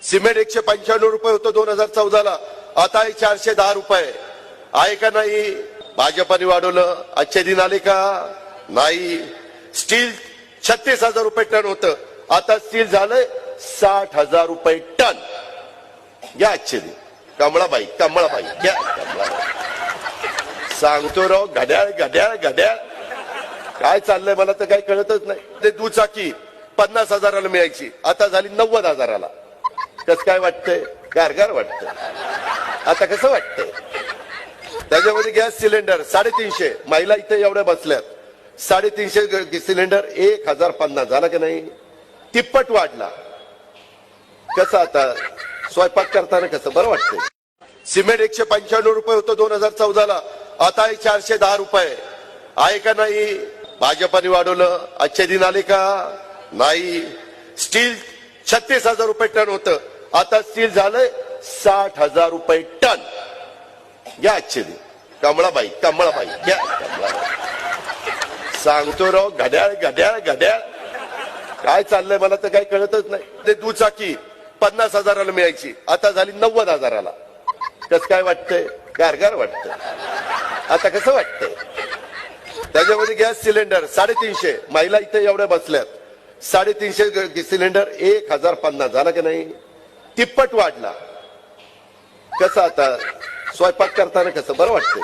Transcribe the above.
Cement 195 रुपये होतं 2014ला, आता आहे 410 रुपये. आहे का नाही? भाजपाने वाढवलं. आजचे दिन आले का? नाही. स्टील 36,000 रुपये टन होतं, आता स्टील झालंय 60,000 रुपये टन. घ्या आजचे दिन. कमळाबाई घ्या. सांगतो राव, घड्याळ घड्याळ घड्याळ काय चाललंय मला तर काही कळतच नाही. ते दुचाकी 50,000ला मिळायची, आता झाली 90,000ला. कसं काय वाटतंय? गारगार वाटतंय. आता कसं वाटतंय? त्याच्यामध्ये गॅस सिलेंडर 350. महिला इथे एवढ्या बसल्यात. 350 सिलेंडर 1,050 झाला की नाही? तिप्पट वाढला. कसं आता स्वयंपाक करताना कसं बरं वाटतंय? सिमेंट 195 रुपये होतं 2014ला, आता आहे 410 रुपये. आहे का नाही? भाजपाने वाढवलं. आजचे दिन आले का? नाही. स्टील 36,000 रुपये टन होतं, आता स्टील झालंय 60,000 रुपये टन. घ्या आजचे दिन. कमळाबाई घ्या. सांगतो राव, घड्याळ घड्याळ घड्याळ काय चाललंय मला तर काही कळतच नाही. ते दुचाकी 50,000ला मिळायची, आता झाली 90,000ला. कसं काय वाटतंय? गारगार वाटतंय. आता कसं वाटतंय? त्याच्यामध्ये गॅस सिलेंडर 350. महिला इथे एवढ्या बसल्यात. 350 सिलेंडर 1,050 झाला की नाही? तिप्पट वाढला. कसं आता स्वयंपाक करताना कसं बरं वाटतंय?